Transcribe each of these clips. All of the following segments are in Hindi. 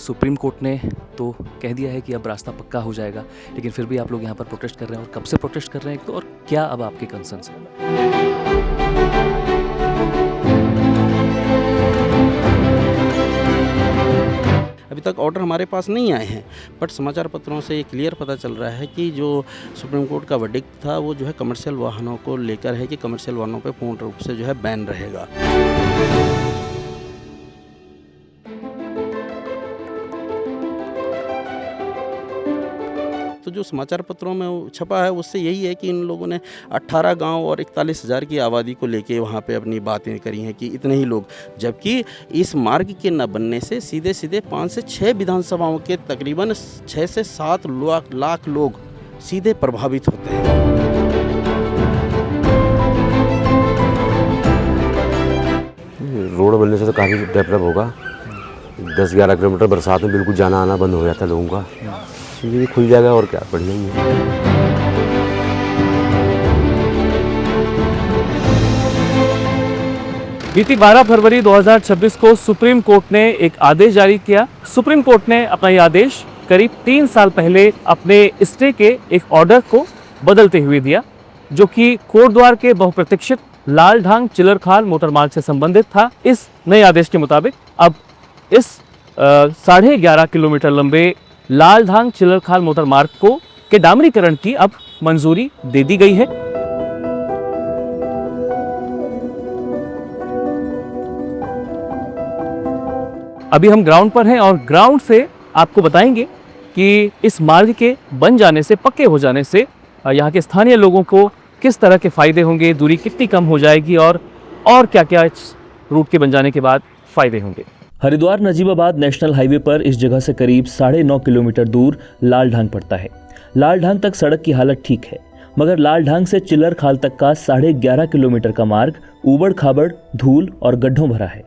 सुप्रीम कोर्ट ने तो कह दिया है कि अब रास्ता पक्का हो जाएगा, लेकिन फिर भी आप लोग यहाँ पर प्रोटेस्ट कर रहे हैं। और कब से प्रोटेस्ट कर रहे हैं, तो और क्या अब आपके कंसर्न्स हैं? अभी तक ऑर्डर हमारे पास नहीं आए हैं, बट समाचार पत्रों से ये क्लियर पता चल रहा है कि जो सुप्रीम कोर्ट का वर्डिक्ट था वो जो है कमर्शियल वाहनों को लेकर है कि कमर्शियल वाहनों पे पूर्ण रूप से जो है बैन रहेगा। तो जो समाचार पत्रों में छपा है उससे यही है कि इन लोगों ने 18 गांव और 41,000 की आबादी को लेके वहाँ पे अपनी बातें करी हैं कि इतने ही लोग, जबकि इस मार्ग के न बनने से सीधे सीधे 5 से 6 विधानसभाओं के तकरीबन 6 से 7 लाख लोग सीधे प्रभावित होते हैं। रोड बनने से तो काफ़ी डेवलप होगा। 10-11 किलोमीटर बरसात में बिल्कुल जाना आना बंद हो जाता है लोगों का। ये भी खुल जाएगा और क्या, बढ़िया ही है। बीती 12 फरवरी 2026 को सुप्रीम कोर्ट ने एक आदेश जारी किया। सुप्रीम कोर्ट ने अपना ये आदेश करीब 3 साल पहले अपने स्टे के एक ऑर्डर को बदलते हुए दिया, जो कि कोटद्वार के बहुप्रतीक्षित लालढांग चिलरखाल मोटरमार्ग से संबंधित था। इस नए आदेश के मुताबिक अब इस 11.5 किलोमीटर लंबे लालढांग चिलरखाल मोटरमार्ग के डामरीकरण की अब मंजूरी दे दी गई है। अभी हम ग्राउंड पर हैं और ग्राउंड से आपको बताएंगे कि इस मार्ग के बन जाने से, पक्के हो जाने से यहाँ के स्थानीय लोगों को किस तरह के फायदे होंगे, दूरी कितनी कम हो जाएगी और क्या-क्या इस रूट के बन जाने के बाद फायदे होंगे। हरिद्वार नजीबाबाद नेशनल हाईवे पर इस जगह से करीब 9.5 किलोमीटर दूर लालढांग पड़ता है। लालढांग तक सड़क की हालत ठीक है, मगर लालढांग से चिलरखाल तक का 11.5 किलोमीटर का मार्ग ऊबड़ खाबड़, धूल और गड्ढों भरा है।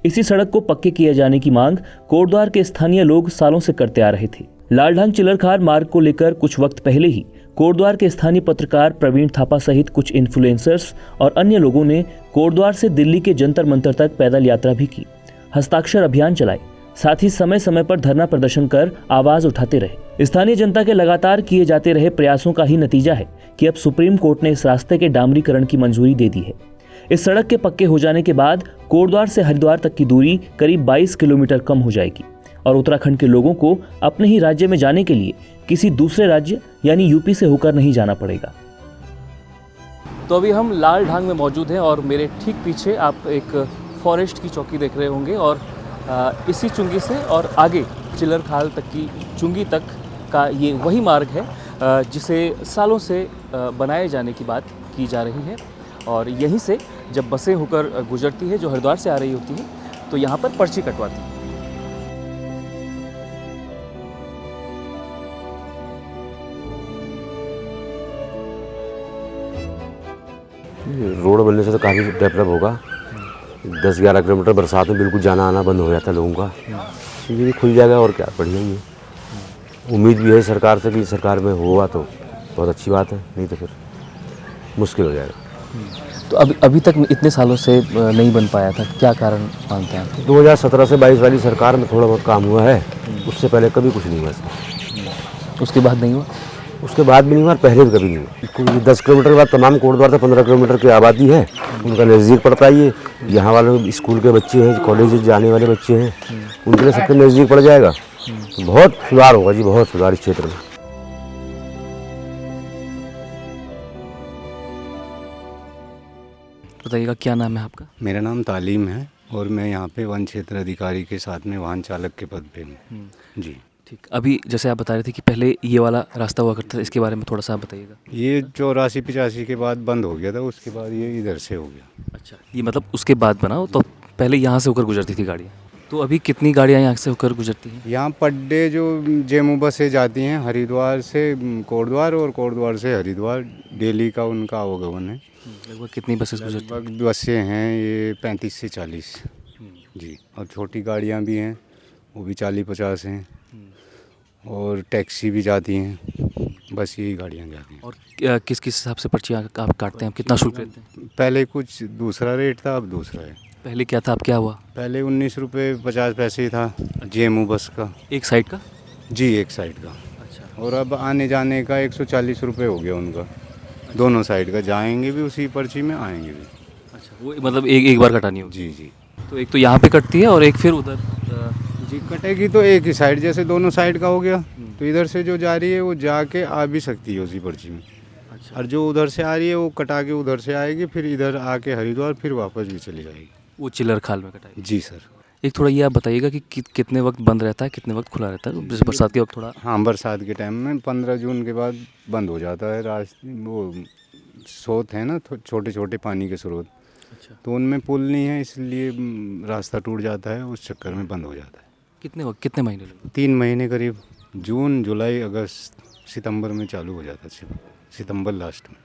इसी सड़क को पक्के किए जाने की मांग कोटद्वार के स्थानीय लोग सालों से करते आ रहे थे। लालढांग चिलरखाल मार्ग को लेकर कुछ वक्त पहले ही कोटद्वार के स्थानीय पत्रकार प्रवीण थापा सहित कुछ इन्फ्लुएंसर्स और अन्य लोगों ने कोटद्वार से दिल्ली के जंतर मंतर तक पैदल यात्रा भी की, हस्ताक्षर अभियान चलाए, साथ ही समय समय पर धरना प्रदर्शन कर आवाज उठाते रहे। स्थानीय जनता के लगातार किए जाते रहे प्रयासों का ही नतीजा है कि अब सुप्रीम कोर्ट ने इस रास्ते के डामरीकरण की मंजूरी दे दी है। इस सड़क के पक्के हो जाने के बाद कोटद्वार से हरिद्वार तक की दूरी करीब 22 किलोमीटर कम हो जाएगी और उत्तराखंड के लोगों को अपने ही राज्य में जाने के लिए किसी दूसरे राज्य यानी यूपी से होकर नहीं जाना पड़ेगा। तो अभी हम लालढांग में मौजूद हैं और मेरे ठीक पीछे आप एक फॉरेस्ट की चौकी देख रहे होंगे और इसी चुंगी से और आगे चिलरखाल तक की चुंगी तक का ये वही मार्ग है जिसे सालों से बनाए जाने की बात की जा रही है। और यहीं से जब बसें होकर गुजरती है जो हरिद्वार से आ रही होती है तो यहाँ पर पर्ची कटवाती है। रोड बनने से तो काफ़ी डेवलप होगा। 10-11 किलोमीटर बरसात में बिल्कुल जाना आना बंद हो जाता है लोगों का। ये भी खुल जाएगा और क्या, बढ़िया ही है। उम्मीद भी है सरकार से कि सरकार में होगा तो बहुत अच्छी बात है, नहीं तो फिर मुश्किल हो जाएगा। तो अभी तक इतने सालों से नहीं बन पाया था, क्या कारण मानते हैं आप? 2017 से 22 वाली सरकार में थोड़ा बहुत काम हुआ है, उससे पहले कभी कुछ नहीं हुआ इसमें। उसके बाद नहीं हुआ? उसके बाद भी नहीं हुआ, पहले भी कभी नहीं हुआ। 10 किलोमीटर के बाद तमाम कोटद्वार से 15 किलोमीटर की आबादी है, उनका नज़दीक पड़ता है ये। यहाँ वाले स्कूल के बच्चे हैं, कॉलेज जाने वाले बच्चे हैं, उनके लिए सबसे नज़दीक पड़ जाएगा। बहुत सुधार होगा जी, बहुत सुधार इस क्षेत्र में। बताइएगा, क्या नाम है आपका? मेरा नाम तालीम है और मैं यहाँ पे वन क्षेत्र अधिकारी के साथ में वाहन चालक के पद पे हूँ जी। ठीक, अभी जैसे आप बता रहे थे कि पहले ये वाला रास्ता हुआ करता था, इसके बारे में थोड़ा सा आप बताइएगा। ये 84-85 के बाद बंद हो गया था, उसके बाद ये इधर से हो गया। अच्छा, ये मतलब उसके बाद बना हो, तो पहले यहाँ से होकर गुजरती थी गाड़ियाँ। तो अभी कितनी गाड़ियाँ यहाँ से होकर गुजरती हैं? यहाँ पर डे जो जेमू बसें जाती हैं हरिद्वार से कोटद्वार और कोटद्वार से हरिद्वार, डेली का उनका आवागमन है। लगभग कितनी बसेस गुजरती हैं? लगभग बसें हैं ये 35 से 40 जी, और छोटी गाड़ियाँ भी हैं, वो भी 40-50 हैं, और टैक्सी भी जाती हैं। बस यही गाड़ियाँ जाती हैं। और किस किस हिसाब से पर्ची आप काटते हैं, कितना शुल्क लेते हैं? पहले कुछ दूसरा रेट था, अब दूसरा है। पहले क्या था, अब क्या हुआ? पहले 19 रुपये 50 पैसे ही था JMU बस का। एक साइड का? जी, एक साइड का। अच्छा। और अब आने जाने का 140 रुपये हो गया उनका, दोनों साइड का। जाएंगे भी उसी पर्ची में, आएंगे भी। अच्छा, वो मतलब एक एक बार कटानी होगी? जी जी तो एक तो यहाँ पे कटती है और एक फिर उधर जी। कटेगी तो एक ही साइड, जैसे दोनों साइड का हो गया, तो इधर से जो जा रही है वो जाके आ भी सकती है उसी पर्ची में। अच्छा। और जो उधर से आ रही है वो कटा के उधर से आएगी, फिर इधर आके हरिद्वार, फिर वापस भी चली जाएगी। वो चिल्लर खाल में कटाई? जी सर। एक थोड़ा ये आप बताइएगा कि कितने वक्त बंद रहता है, कितने वक्त खुला रहता है? जैसे बरसात के वक्त थोड़ा। हाँ, बरसात के टाइम में 15 जून के बाद बंद हो जाता है। वो स्रोत है ना, छोटे छोटे पानी के स्रोत, अच्छा। तो उनमें पुल नहीं है, इसलिए रास्ता टूट जाता है, उस चक्कर में बंद हो जाता है। कितने महीने लगे? 3 महीने करीब, जून, जुलाई, अगस्त, सितंबर में चालू हो जाता है, सितंबर लास्ट में।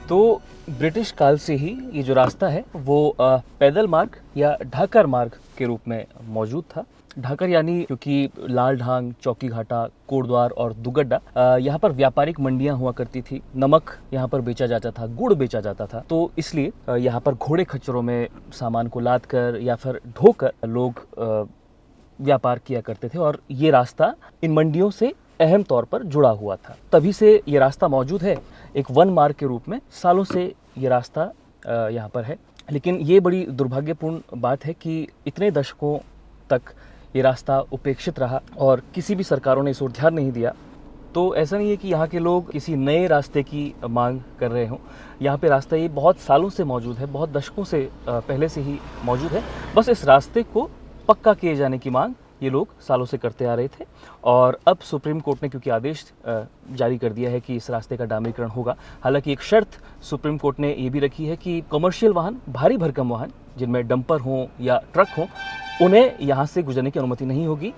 तो ब्रिटिश काल से ही ये जो रास्ता है वो पैदल मार्ग या ढाकर मार्ग के रूप में मौजूद था। ढाकर यानी क्योंकि लाल ढांग, चौकी घाटा, कोटद्वार और दुगड्डा यहाँ पर व्यापारिक मंडियाँ हुआ करती थी। नमक यहाँ पर बेचा जाता था, गुड़ बेचा जाता था, तो इसलिए यहाँ पर घोड़े खच्चरों में सामान को लाद कर या फिर ढोकर लोग व्यापार किया करते थे। और ये रास्ता इन मंडियों से अहम तौर पर जुड़ा हुआ था, तभी से ये रास्ता मौजूद है। एक वन मार्ग के रूप में सालों से ये रास्ता यहाँ पर है। लेकिन ये बड़ी दुर्भाग्यपूर्ण बात है कि इतने दशकों तक ये रास्ता उपेक्षित रहा और किसी भी सरकारों ने इस ओर ध्यान नहीं दिया। तो ऐसा नहीं है कि यहाँ के लोग किसी नए रास्ते की मांग कर रहे हों। यहाँ पे रास्ता ये बहुत सालों से मौजूद है, बहुत दशकों से पहले से ही मौजूद है। बस इस रास्ते को पक्का किए जाने की मांग ये लोग सालों से करते आ रहे थे। और अब सुप्रीम कोर्ट ने क्योंकि आदेश जारी कर दिया है कि इस रास्ते का डामरीकरण होगा। हालांकि एक शर्त सुप्रीम कोर्ट ने ये भी रखी है कि कमर्शियल वाहन, भारी भरकम वाहन जिनमें डंपर हों या ट्रक हों, उन्हें यहाँ से गुजरने की अनुमति नहीं होगी।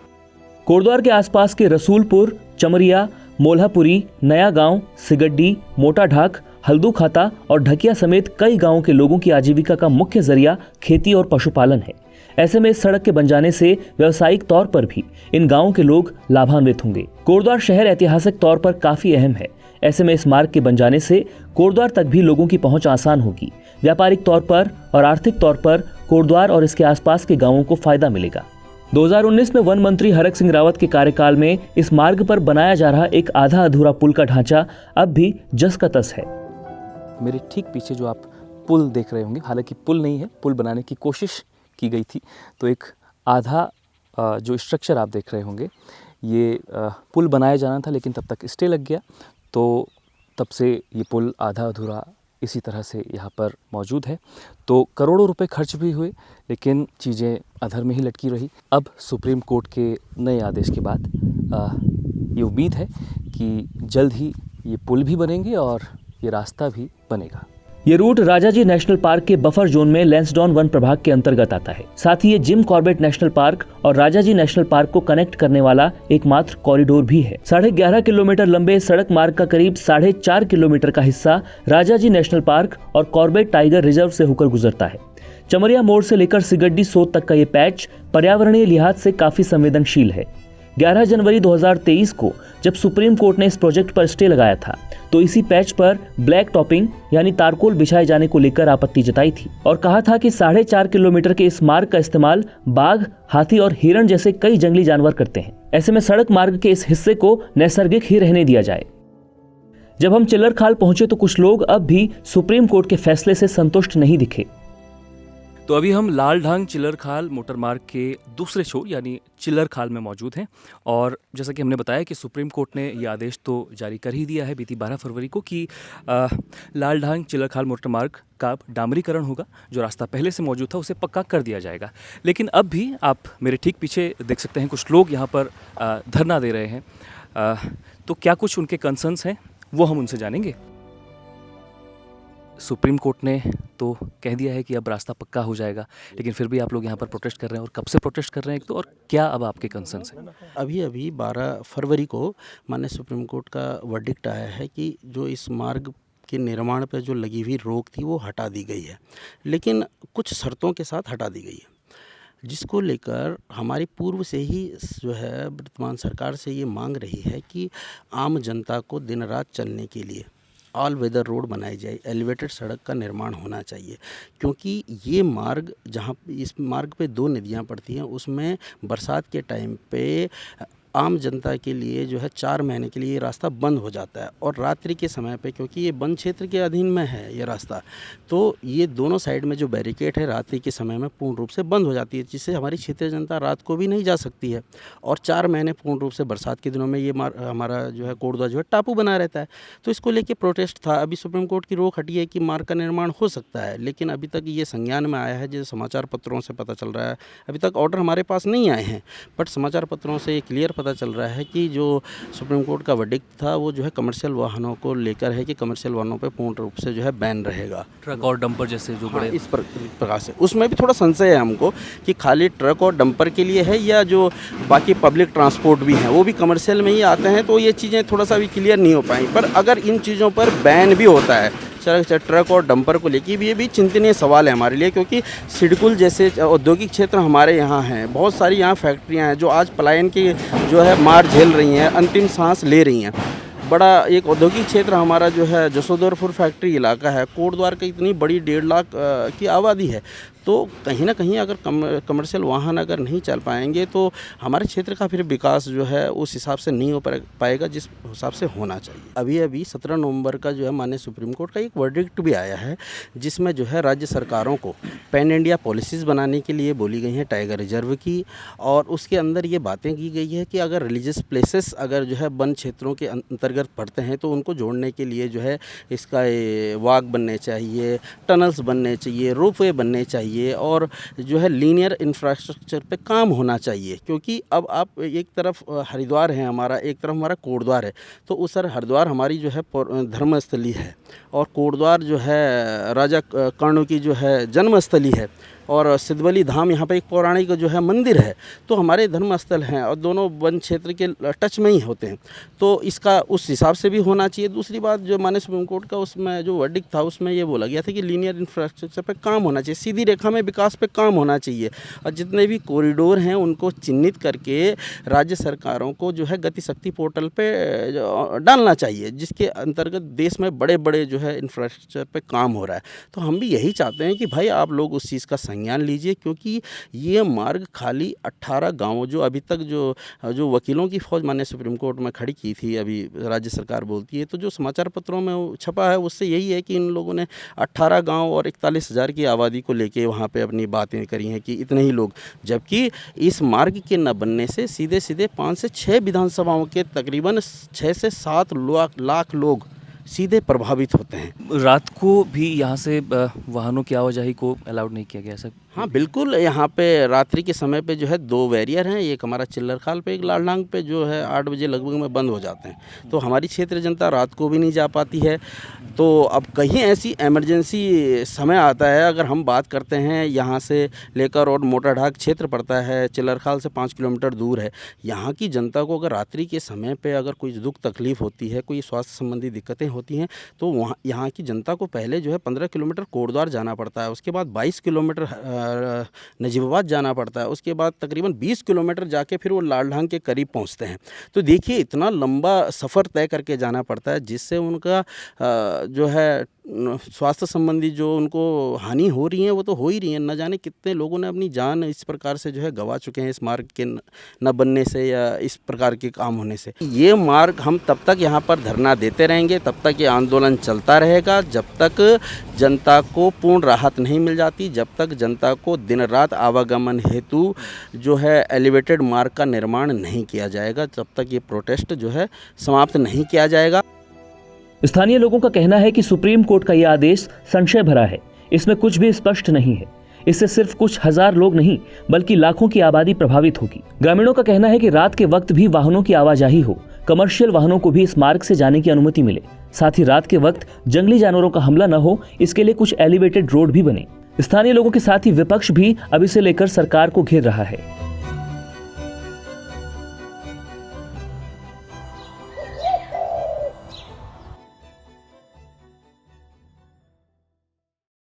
कोटद्वार के आसपास के रसूलपुर, चमरिया, मोल्हापुरी, नया गांव, सिगड्डी, मोटा ढाक, हल्दू खाता और ढकिया समेत कई गांवों के लोगों की आजीविका का मुख्य जरिया खेती और पशुपालन है। ऐसे में इस सड़क के बन जाने से व्यावसायिक तौर पर भी इन गांवों के लोग लाभान्वित होंगे। कोटद्वार शहर ऐतिहासिक तौर पर काफी अहम है। ऐसे में इस मार्ग के बन जाने से कोटद्वार तक भी लोगों की पहुंच आसान होगी। व्यापारिक तौर पर और आर्थिक तौर पर कोटद्वार और इसके आसपास के गांवों को फायदा मिलेगा। 2019 में वन मंत्री हरक सिंह रावत के कार्यकाल में इस मार्ग पर बनाया जा रहा एक आधा अधूरा पुल का ढांचा अब भी जस का तस है। मेरे ठीक पीछे जो आप पुल देख रहे होंगे, हालांकि पुल नहीं है, पुल बनाने की कोशिश की गई थी, तो एक आधा जो स्ट्रक्चर आप देख रहे होंगे ये पुल बनाया जाना था, लेकिन तब तक स्टे लग गया, तो तब से ये पुल आधा अधूरा इसी तरह से यहाँ पर मौजूद है। तो करोड़ों रुपए खर्च भी हुए, लेकिन चीज़ें अधर में ही लटकी रही। अब सुप्रीम कोर्ट के नए आदेश के बाद ये उम्मीद है कि जल्द ही ये पुल भी बनेंगे और ये रास्ता भी बनेगा। ये रूट राजाजी नेशनल पार्क के बफर जोन में लैंसडाउन वन प्रभाग के अंतर्गत आता है। साथ ही ये जिम कॉर्बेट नेशनल पार्क और राजाजी नेशनल पार्क को कनेक्ट करने वाला एकमात्र कॉरिडोर भी है। 11.5 किलोमीटर लंबे सड़क मार्ग का करीब 4.5 किलोमीटर का हिस्सा राजाजी नेशनल पार्क और कॉर्बेट टाइगर रिजर्व से होकर गुजरता है। चमरिया मोड़ से लेकर सिगड्डी सोत तक का ये पैच पर्यावरणीय लिहाज से काफी संवेदनशील है। 11 जनवरी 2023 को जब सुप्रीम कोर्ट ने इस प्रोजेक्ट पर स्टे लगाया था, तो इसी पैच पर ब्लैक टॉपिंग यानी तारकोल बिछाए जाने को लेकर आपत्ति जताई थी और कहा था कि 4.5 किलोमीटर के इस मार्ग का इस्तेमाल बाघ, हाथी और हिरण जैसे कई जंगली जानवर करते हैं। ऐसे में सड़क मार्ग के इस हिस्से को नैसर्गिक ही रहने दिया जाए। जब हम चिल्लर खाल पहुंचे तो कुछ लोग अब भी सुप्रीम कोर्ट के फैसले से संतुष्ट नहीं दिखे। तो अभी हम लाल ढांग चिल्लर खाल मोटर मार्ग के दूसरे छोर यानी चिल्लर खाल में मौजूद हैं। और जैसा कि हमने बताया कि सुप्रीम कोर्ट ने ये आदेश तो जारी कर ही दिया है बीती 12 फरवरी को कि लाल ढांग चिल्लर खाल मोटर मार्ग का डामरीकरण होगा। जो रास्ता पहले से मौजूद था उसे पक्का कर दिया जाएगा। लेकिन अब भी आप मेरे ठीक पीछे देख सकते हैं कुछ लोग यहाँ पर धरना दे रहे हैं। तो क्या कुछ उनके कंसर्न्स हैं वो हम उनसे जानेंगे। सुप्रीम कोर्ट ने तो कह दिया है कि अब रास्ता पक्का हो जाएगा, लेकिन फिर भी आप लोग यहाँ पर प्रोटेस्ट कर रहे हैं। और कब से प्रोटेस्ट कर रहे हैं एक तो, और क्या अब आपके कंसर्न्स हैं? अभी 12 फरवरी को माननीय सुप्रीम कोर्ट का वर्डिक्ट आया है कि जो इस मार्ग के निर्माण पर जो लगी हुई रोक थी वो हटा दी गई है, लेकिन कुछ शर्तों के साथ हटा दी गई है। जिसको लेकर हमारी पूर्व से ही जो है वर्तमान सरकार से ये मांग रही है कि आम जनता को दिन रात चलने के लिए ऑल वेदर रोड बनाई जाए, एलिवेटेड सड़क का निर्माण होना चाहिए, क्योंकि ये मार्ग जहाँ इस मार्ग पे 2 नदियाँ पड़ती हैं, उसमें बरसात के टाइम पे आम जनता के लिए जो है 4 महीने के लिए ये रास्ता बंद हो जाता है। और रात्रि के समय पे, क्योंकि ये वन क्षेत्र के अधीन में है ये रास्ता, तो ये दोनों साइड में जो बैरिकेड है रात्रि के समय में पूर्ण रूप से बंद हो जाती है, जिससे हमारी क्षेत्रीय जनता रात को भी नहीं जा सकती है। और 4 महीने पूर्ण रूप से बरसात के दिनों में ये हमारा जो है कोटद्वार जो है टापू बना रहता है। तो इसको लेके प्रोटेस्ट था। अभी सुप्रीम कोर्ट की रोक हटी है कि मार्ग का निर्माण हो सकता है, लेकिन अभी तक ये संज्ञान में आया है, जैसे समाचार पत्रों से पता चल रहा है। अभी तक ऑर्डर हमारे पास नहीं आए हैं, बट समाचार पत्रों से ये क्लियर पता चल रहा है कि जो सुप्रीम कोर्ट का वर्डिक्ट था वो जो है कमर्शियल वाहनों को लेकर है कि कमर्शियल वाहनों पे पूर्ण रूप से जो है बैन रहेगा। ट्रक और डंपर जैसे जो बड़े इस प्रकार से उसमें भी थोड़ा संशय है हमको कि खाली ट्रक और डंपर के लिए है या जो बाकी पब्लिक ट्रांसपोर्ट भी हैं वो भी कमर्शियल में ही आते हैं, तो ये चीज़ें थोड़ा सा भी क्लियर नहीं हो पाई। पर अगर इन चीज़ों पर बैन भी होता है ट्रक और डंपर को लेके भी, ये भी चिंतनीय सवाल है हमारे लिए, क्योंकि सिडकुल जैसे औद्योगिक क्षेत्र हमारे यहाँ हैं, बहुत सारी यहाँ फैक्ट्रियाँ हैं जो आज पलायन की जो है मार झेल रही हैं, अंतिम सांस ले रही हैं। बड़ा एक औद्योगिक क्षेत्र हमारा जो है जसोदरपुर फैक्ट्री इलाका है, कोटद्वार की इतनी बड़ी 1.5 लाख की आबादी है, तो कहीं ना कहीं अगर कमर्शियल वाहन अगर नहीं चल पाएंगे तो हमारे क्षेत्र का फिर विकास जो है उस हिसाब से नहीं हो पाएगा जिस हिसाब से होना चाहिए। अभी 17 नवंबर का जो है माननीय सुप्रीम कोर्ट का एक वर्डिक्ट भी आया है, जिसमें जो है राज्य सरकारों को पैन इंडिया पॉलिसीज़ बनाने के लिए बोली गई हैं, टाइगर रिजर्व की, और उसके अंदर ये बातें की गई है कि अगर रिलीजियस प्लेसेस अगर जो है वन क्षेत्रों के अंतर्गत पड़ते हैं तो उनको जोड़ने के लिए जो है इसका वाक बनने चाहिए, टनल्स बनने चाहिए, रोपवे बनने चाहिए, और जो है लीनियर इंफ्रास्ट्रक्चर पे काम होना चाहिए। क्योंकि अब आप एक तरफ हरिद्वार है हमारा, एक तरफ हमारा कोटद्वार है, तो उस सर हरिद्वार हमारी जो है धर्मस्थली है और कोटद्वार जो है राजा कर्ण की जो है जन्मस्थली है, और सिद्धवली धाम यहाँ पे एक पौराणिक जो है मंदिर है, तो हमारे धर्मस्थल हैं और दोनों वन क्षेत्र के टच में ही होते हैं, तो इसका उस हिसाब से भी होना चाहिए। दूसरी बात जो माननीय सुप्रीम कोर्ट का उसमें जो वर्डिक्ट था उसमें ये बोला गया था कि लीनियर इंफ्रास्ट्रक्चर पे काम होना चाहिए, सीधी रेखा में विकास पे काम होना चाहिए, और जितने भी कॉरिडोर हैं उनको चिन्हित करके राज्य सरकारों को जो है गति शक्ति पोर्टल पे डालना चाहिए, जिसके अंतर्गत देश में बड़े बड़े जो है इंफ्रास्ट्रक्चर पे काम हो रहा है। तो हम भी यही चाहते हैं कि भाई आप लोग उस चीज़ का संज्ञान लीजिए, क्योंकि ये मार्ग खाली 18 गांवों जो अभी तक जो वकीलों की फौज माननीय सुप्रीम कोर्ट में खड़ी की थी, अभी राज्य सरकार बोलती है, तो जो समाचार पत्रों में छपा है उससे यही है कि इन लोगों ने 18 गांव और 41,000 की आबादी को लेके वहाँ पे अपनी बातें करी हैं कि इतने ही लोग, जबकि इस मार्ग के न बनने से सीधे सीधे 5 से 6 विधानसभाओं के तकरीबन 6 से 7 लाख लोग सीधे प्रभावित होते हैं। रात को भी यहाँ से वाहनों की आवाजाही को अलाउड नहीं किया गया सर? हाँ बिल्कुल, यहाँ पे रात्रि के समय पे जो है 2 बैरियर हैं, एक हमारा चिल्लर खाल पे, एक लालढांग पे, जो है 8 बजे लगभग में बंद हो जाते हैं, तो हमारी क्षेत्रीय जनता रात को भी नहीं जा पाती है। तो अब कहीं ऐसी इमरजेंसी समय आता है, अगर हम बात करते हैं यहाँ से लेकर और मोटाढाक क्षेत्र पड़ता है, चिल्लर खाल से 5 किलोमीटर दूर है, यहाँ की जनता को अगर रात्रि के समय पे अगर कोई दुख तकलीफ़ होती है, कोई स्वास्थ्य संबंधी दिक्कतें होती हैं, तो वहाँ यहाँ की जनता को पहले जो है 15 किलोमीटर कोटद्वार जाना पड़ता है, उसके बाद 22 किलोमीटर नजीबाबाद जाना पड़ता है, उसके बाद तकरीबन 20 किलोमीटर जाके फिर वो लालढांग के करीब पहुंचते हैं। तो देखिए इतना लंबा सफ़र तय करके जाना पड़ता है, जिससे उनका जो है स्वास्थ्य संबंधी जो उनको हानि हो रही है वो तो हो ही रही है। न जाने कितने लोगों ने अपनी जान इस प्रकार से जो है गंवा चुके हैं इस मार्ग के न बनने से या इस प्रकार के काम होने से। ये मार्ग हम तब तक यहाँ पर धरना देते रहेंगे, तब तक ये आंदोलन चलता रहेगा, जब तक जनता को पूर्ण राहत नहीं मिल जाती, जब तक जनता को दिन रात आवागमन हेतु जो है एलिवेटेड मार्ग का निर्माण नहीं किया जाएगा, तब तक ये प्रोटेस्ट जो है समाप्त नहीं किया जाएगा। स्थानीय लोगों का कहना है कि सुप्रीम कोर्ट का यह आदेश संशय भरा है, इसमें कुछ भी स्पष्ट नहीं है। इससे सिर्फ कुछ हजार लोग नहीं बल्कि लाखों की आबादी प्रभावित होगी। ग्रामीणों का कहना है कि रात के वक्त भी वाहनों की आवाजाही हो, कमर्शियल वाहनों को भी इस मार्ग से जाने की अनुमति मिले, साथ ही रात के वक्त जंगली जानवरों का हमला न हो, इसके लिए कुछ एलिवेटेड रोड भी बने। स्थानीय लोगों के साथ ही विपक्ष भी अब इसे लेकर सरकार को घेर रहा है।